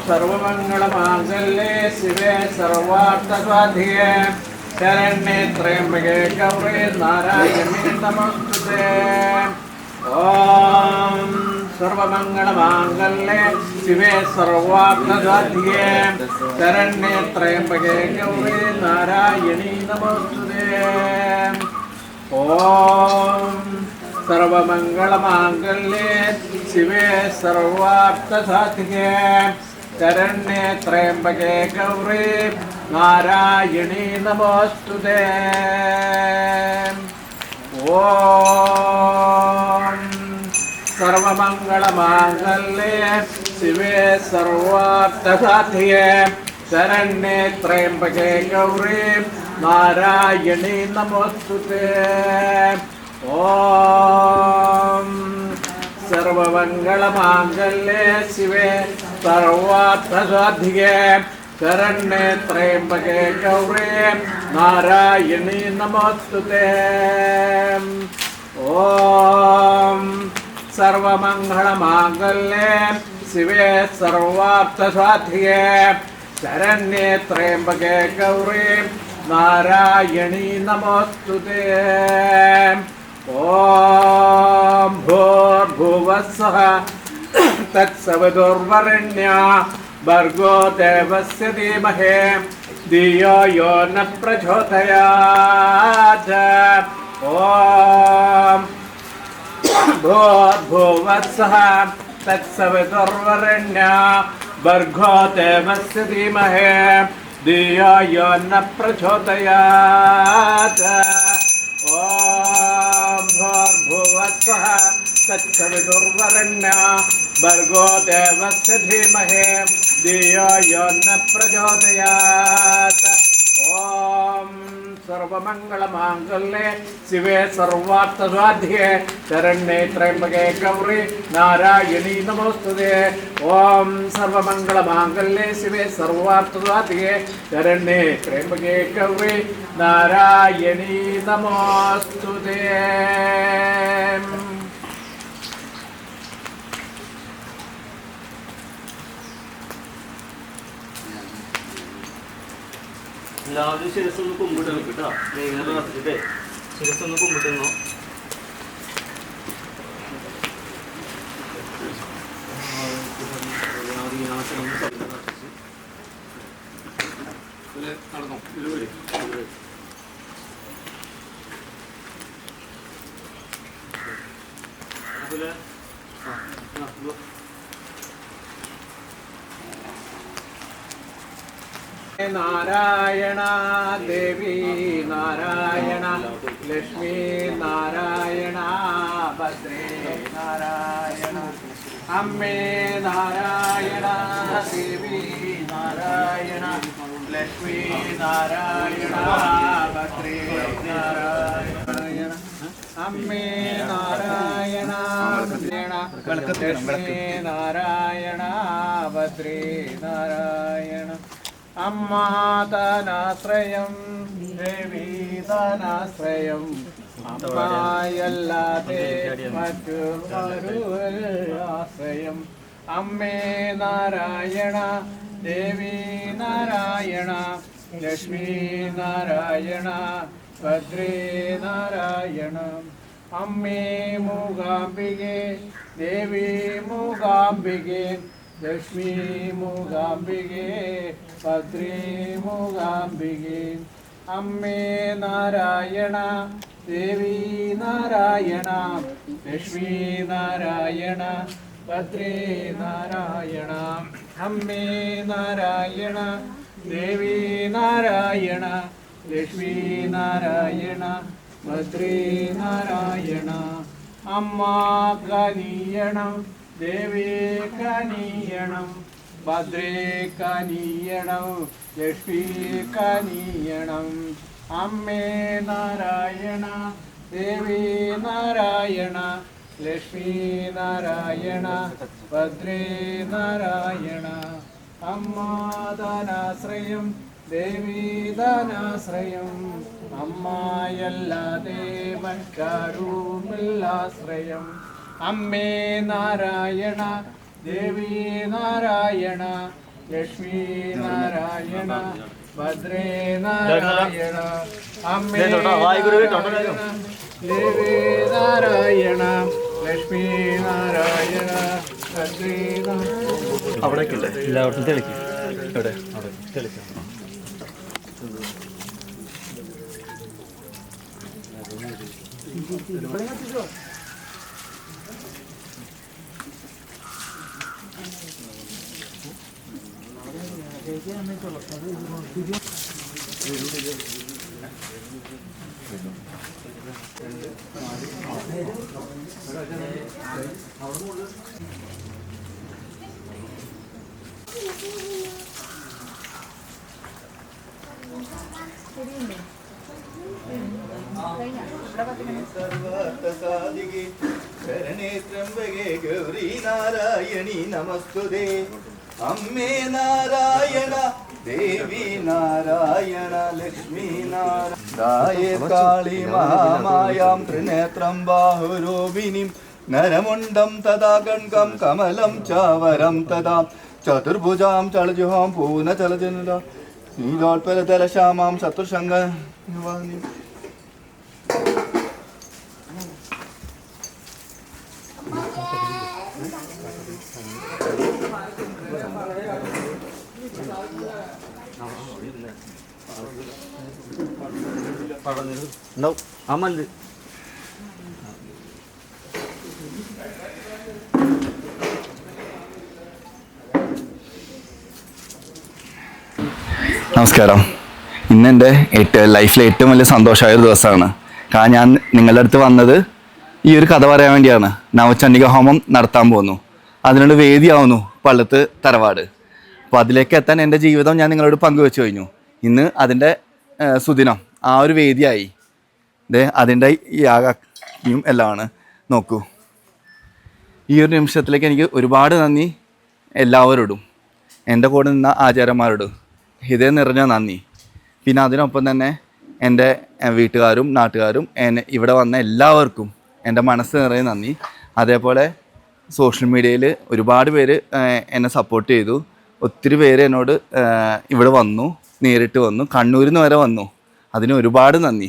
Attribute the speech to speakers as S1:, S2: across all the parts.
S1: सर्वमंगलमांगल्ये शिवे सर्वार्थसाधिके शरण्ये त्र्यंबके गौरी नारायणी नमोस्तुते। ओम सर्वमंगलमांगल्ये शिवे सर्वार्थसाधिके शरण्ये त्र्यंबके गौरी नारायणी नमोस्तुते। ओम सर्वमंगलमांगल्ये शिवे सर्वार्थसाधिके शरण्ये त्र्यंबके गौरी नारायणी नमोस्तुते। ओम सर्वमंगलमांगल्ये शिवे सर्वार्थसाधिके शरण्ये त्र्यंबके गौरी नारायणी नमोस्तुते। ओम सर्वमंगलमांगल्ये शिवे सर्वार्थसाधिके शरण्ये त्र्यंबके गौरी नारायणी नमोस्तुते। ओम सर्वमंगलमांगल्ये शिवे सर्वार्थसाधिके शरण्ये त्र्यंबके गौरी नारायणी नमोस्तुते। ओम भूर्भुवस्सुः तत्सवितुर्वरेण्यं भर्गो देवस्य धीमहि धियो यो न प्रचोदयात्। ओम भूर्भुवस्सुः तत्सवितुर्वरेण्यं भर्गो देवस्य धीमहि धियो यो न प्रचोदयात्। ओम भूर्भुवस्सुः तत्सवितुर्वरेण्यं भर्गो देवस्य धीमहि धियो यो न प्रचोदयात्। ओम सर्वमंगलमांगल्ये शिवे सर्वार्थसाधिके शरण्ये त्र्यंबके गौरी नारायणी नमोस्तुते। ओम सर्वमंगलमांगल्ये शिवे सर्वार्थसाधिके शरण्ये त्र्यंबके गौरी नारायणी नमोस्तुते।
S2: എല്ലാവരും ശിരസ്സൊന്ന് കുമ്പിട്ട് നിൽക്കട്ടോ. ഇങ്ങനെ നടത്തിട്ടേ ശിരസ്സൊന്ന് കുമ്പിട്ടുന്നോ.
S1: നടന്നോ
S2: അതുപോലെ
S1: नारायण देवी नारायण लक्ष्मी नारायण भद्रे नारायण अम्मे नारायण देवी नारायण लक्ष्मी नारायण भद्रे नारायण अम्मे नारायण लक्ष्मी नारायण भद्रे नारायण अम्मातनाश्रयं देवीतनाश्रयं अम्मायल्लादे मत्तुमरुवल्लाश्रयं अम्मे नारायण देवी नारायण लक्ष्मी नारायण भद्रे नारायण अम्मे मूगाम्बिके देवी मूगाम्बिके लक्ष्मी मूगाम्बिके भद्रे मूगाम्बिके अम्मे नारायण देवी नारायण लक्ष्मी नारायण भद्रे नारायण अम्मे नारायण देवी नारायण लक्ष्मी नारायण भद्रे नारायण अम्मा कनीयणं देवी कनीयणं भद्रे कनीयणं लक्ष्मी कनीयणं अम्मे नारायण देवी नारायण लक्ष्मी नारायण भद्रे नारायण अम्मा दानाश्रयं देवी दानाश्रयं अम्मायल्लादे मत्कारुमिल्लाश्रयम् अम्मे नारायण ദേവി നാരായണ ലക്ഷ്മി നാരായണ ഭദ്രേ നാരായണ അമ്മേ നാരായണ ദേവി നാരായണ ലക്ഷ്മി നാരായണ ഭദ്രേ നാരായണ.
S2: അവിടേക്ക് എല്ലാവർക്കും തെളിക്കും. എവിടെ അവിടെ തെളിക്കാം.
S3: സർവാർത്ഥസാധികേ ശരണേ ത്രംബകേ ഗൗരി നാരായണി നമസ്തുതേ അമ്മേ നാരായണ ദേവി നാരായണ ലക്ഷ്മി നാരായണ കാളി മഹാമായാം ത്രിനേത്രം ബാഹുരൂപിണിം നരമുണ്ടം തഥാ ഗൺകം കമലം ചാവരം തഥാ ചതുർഭുജാം ചളജുഹാം പൂന ചലജനുല നീലോത്പലതലശ്യാമാം ശത്രുശങ്ക
S2: ഉണ്ടാവും ആ മല്ല്.
S3: നമസ്കാരം. ഇന്നെൻ്റെ ലൈഫിലെ ഏറ്റവും വലിയ സന്തോഷമായ ഒരു ദിവസമാണ്. കാരണം ഞാൻ നിങ്ങളുടെ അടുത്ത് വന്നത് ഈ ഒരു കഥ പറയാൻ വേണ്ടിയാണ്. നവചണ്ഡിക ഹോമം നടത്താൻ പോകുന്നു. അതിനോട് വേദിയാവുന്നു പള്ളത്ത് തറവാട്. അപ്പോൾ അതിലേക്ക് എത്താൻ എൻ്റെ ജീവിതം ഞാൻ നിങ്ങളോട് പങ്കുവെച്ചു കഴിഞ്ഞു. ഇന്ന് അതിൻ്റെ സുദിനം ആ ഒരു വേദിയായി. അതിൻ്റെ യാഗം എല്ലാമാണ്. നോക്കൂ, ഈ ഒരു നിമിഷത്തിലേക്ക് എനിക്ക് ഒരുപാട് നന്ദി എല്ലാവരോടും, എൻ്റെ കൂടെ നിന്ന ആചാര്യന്മാരോടും ഹൃദയം നിറഞ്ഞ നന്ദി. പിന്നെ അതിനൊപ്പം തന്നെ എൻ്റെ വീട്ടുകാരും നാട്ടുകാരും ഇവിടെ വന്ന എല്ലാവർക്കും എൻ്റെ മനസ്സ് നിറയെ നന്ദി. അതേപോലെ സോഷ്യൽ മീഡിയയിൽ ഒരുപാട് പേര് എന്നെ സപ്പോർട്ട് ചെയ്തു. ഒത്തിരി പേര് എന്നോട് ഇവിടെ വന്നു, നേരിട്ട് വന്നു, കണ്ണൂരിൽ നിന്ന് വരെ വന്നു. അതിന് ഒരുപാട് നന്ദി.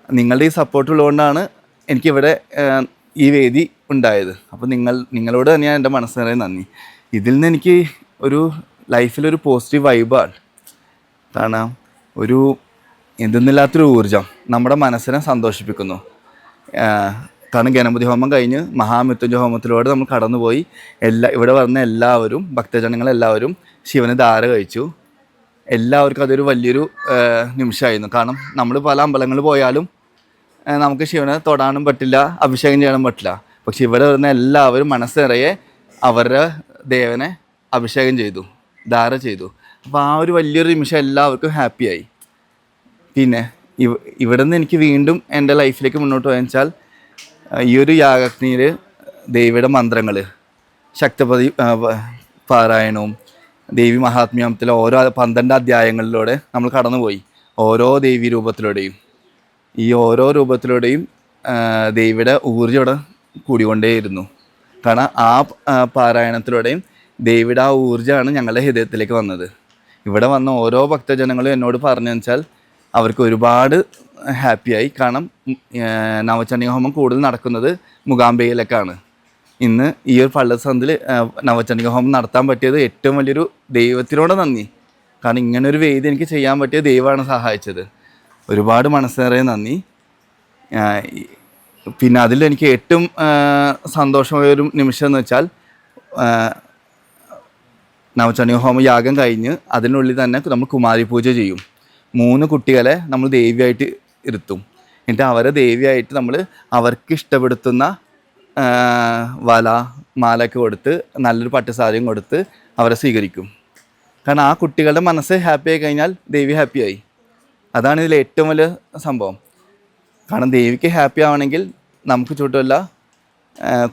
S3: നിങ്ങളുടെ ഈ സപ്പോർട്ട് ഉള്ളതുകൊണ്ടാണ് എനിക്കിവിടെ ഈ വേദി ഉണ്ടായത്. അപ്പോൾ നിങ്ങളോട് തന്നെയാണ് എൻ്റെ മനസ്സ് നിറയെ നന്ദി. ഇതിൽ നിന്ന് എനിക്ക് ഒരു ലൈഫിലൊരു പോസിറ്റീവ് വൈബാണ്. കാരണം ഒരു എന്തെന്നില്ലാത്തൊരു ഊർജം നമ്മുടെ മനസ്സിനെ സന്തോഷിപ്പിക്കുന്നു. കാരണം ഗണപതി ഹോമം കഴിഞ്ഞ് മഹാമൃത്യുഞ്ജയ ഹോമത്തിലൂടെ നമ്മൾ കടന്നുപോയി. ഇവിടെ വന്ന എല്ലാവരും ഭക്തജനങ്ങളെല്ലാവരും ശിവന് ധാര കഴിച്ചു. എല്ലാവർക്കും അതൊരു വലിയൊരു നിമിഷമായിരുന്നു. കാരണം നമ്മൾ പല അമ്പലങ്ങളിൽ പോയാലും നമുക്ക് ശിവനെ തൊടാനും പറ്റില്ല, അഭിഷേകം ചെയ്യാനും പറ്റില്ല. പക്ഷെ ഇവിടെ വരുന്ന എല്ലാവരും മനസ്സ് നിറയെ അവരുടെ ദേവനെ അഭിഷേകം ചെയ്തു, ധാര ചെയ്തു. അപ്പോൾ ആ ഒരു വലിയൊരു നിമിഷം എല്ലാവർക്കും ഹാപ്പിയായി. പിന്നെ ഇവിടെ നിന്ന് എനിക്ക് വീണ്ടും എൻ്റെ ലൈഫിലേക്ക് മുന്നോട്ട് പോയെന്ന് വെച്ചാൽ ഈ ഒരു യാഗഗ്നിയിൽ ദേവിയുടെ മന്ത്രങ്ങൾ, ശക്തപതി പാരായണവും ദേവി മഹാത്മ്യത്തിലെ ഓരോ 12 അധ്യായങ്ങളിലൂടെ നമ്മൾ കടന്നുപോയി. ഓരോ ദേവി രൂപത്തിലൂടെയും ഈ ഓരോ രൂപത്തിലൂടെയും ദേവിയുടെ ഊർജ്ജം ഇവിടെ കൂടിക്കൊണ്ടേയിരുന്നു. കാരണം ആ പാരായണത്തിലൂടെയും ദേവിയുടെ ആ ഊർജ്ജമാണ് ഞങ്ങളുടെ ഹൃദയത്തിലേക്ക് വന്നത്. ഇവിടെ വന്ന ഓരോ ഭക്തജനങ്ങളും എന്നോട് പറഞ്ഞു വെച്ചാൽ അവർക്ക് ഒരുപാട് ഹാപ്പിയായി. കാരണം നവചണ്ഡിക ഹോമം കൂടുതൽ നടക്കുന്നത് മൂകാംബികയിലേക്കാണ്. ഇന്ന് ഈ ഒരു പള്ളസന്ധിൽ നവചണ്ഡിക ഹോമം നടത്താൻ പറ്റിയത് ഏറ്റവും വലിയൊരു ദൈവത്തിനോട് നന്ദി. കാരണം ഇങ്ങനൊരു വേദി എനിക്ക് ചെയ്യാൻ പറ്റിയ ദൈവമാണ് സഹായിച്ചത്. ഒരുപാട് മനസ്സ് നിറയെ നന്ദി. പിന്നെ അതിൽ എനിക്ക് ഏറ്റവും സന്തോഷമായൊരു നിമിഷം എന്ന് വെച്ചാൽ നവചണ്ഡിക ഹോമ യാഗം കഴിഞ്ഞ് അതിനുള്ളിൽ തന്നെ നമ്മൾ കുമാരി പൂജ ചെയ്യും. 3 കുട്ടികളെ നമ്മൾ ദേവിയായിട്ട് ഇരുത്തും. എന്നിട്ട് അവരെ ദേവിയായിട്ട് നമ്മൾ അവർക്ക് ഇഷ്ടപ്പെടുത്തുന്ന വല മാലയൊക്കെ കൊടുത്ത് നല്ലൊരു പട്ടുസാരിയും കൊടുത്ത് അവരെ സ്വീകരിക്കും. കാരണം ആ കുട്ടികളുടെ മനസ്സ് ഹാപ്പി ആയി കഴിഞ്ഞാൽ ദേവി ഹാപ്പിയായി. അതാണ് ഇതിലെ ഏറ്റവും വലിയ സംഭവം. കാരണം ദേവിക്ക് ഹാപ്പി ആവണമെങ്കിൽ നമുക്ക് ചുറ്റുമല്ല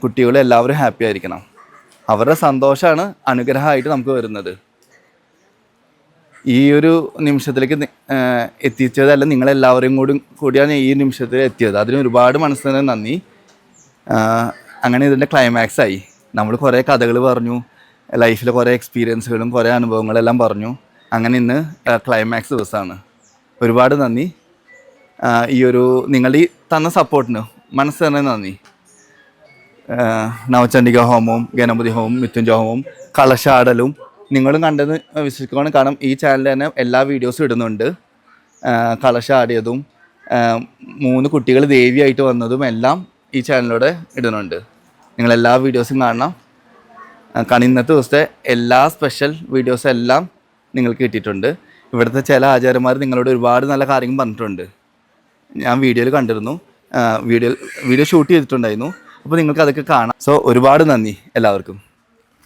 S3: കുട്ടികളും എല്ലാവരും ഹാപ്പി ആയിരിക്കണം. അവരുടെ സന്തോഷമാണ് അനുഗ്രഹമായിട്ട് നമുക്ക് വരുന്നത്. ഈ ഒരു നിമിഷത്തിലേക്ക് എത്തിച്ചതല്ല, നിങ്ങളെല്ലാവരെയും കൂടിയാണ് ഈ നിമിഷത്തിൽ എത്തിയത്. അതിന് ഒരുപാട് മനസ്സിന് നന്ദി. അങ്ങനെ ഇതിൻ്റെ ക്ലൈമാക്സായി. നമ്മൾ കുറേ കഥകൾ പറഞ്ഞു, ലൈഫിലെ കുറേ എക്സ്പീരിയൻസുകളും കുറേ അനുഭവങ്ങളെല്ലാം പറഞ്ഞു. അങ്ങനെ ഇന്ന് ക്ലൈമാക്സ് ദിവസമാണ്. ഒരുപാട് നന്ദി. ഈ ഒരു നിങ്ങൾ ഈ തന്ന സപ്പോർട്ടിന് മനസ്സ് തന്നെ നന്ദി. നവചണ്ഡിക ഹോമവും ഗണപതി ഹോമവും മൃത്യുഞ്ജയ ഹോമവും കളശാടലും നിങ്ങളും കണ്ടെന്ന് വിശ്വസിക്കുകയാണ്. കാരണം ഈ ചാനലിൽ തന്നെ എല്ലാ വീഡിയോസും ഇടുന്നുണ്ട്. കളശാടിയതും 3 കുട്ടികൾ ദേവിയായിട്ട് വന്നതും എല്ലാം ഈ ചാനലിലൂടെ ഇടുന്നുണ്ട്. നിങ്ങളെല്ലാ വീഡിയോസും കാണണം. കാരണം ഇന്നത്തെ ദിവസത്തെ എല്ലാ സ്പെഷ്യൽ വീഡിയോസും എല്ലാം നിങ്ങൾക്ക് കിട്ടിയിട്ടുണ്ട്. ഇവിടുത്തെ ചില ആചാര്യന്മാർ നിങ്ങളോട് ഒരുപാട് നല്ല കാര്യങ്ങൾ പറഞ്ഞിട്ടുണ്ട്. ഞാൻ വീഡിയോയിൽ കണ്ടിരുന്നു, വീഡിയോ ഷൂട്ട് ചെയ്തിട്ടുണ്ടായിരുന്നു. അപ്പോൾ നിങ്ങൾക്ക് അതൊക്കെ കാണാം. സോ ഒരുപാട് നന്ദി എല്ലാവർക്കും.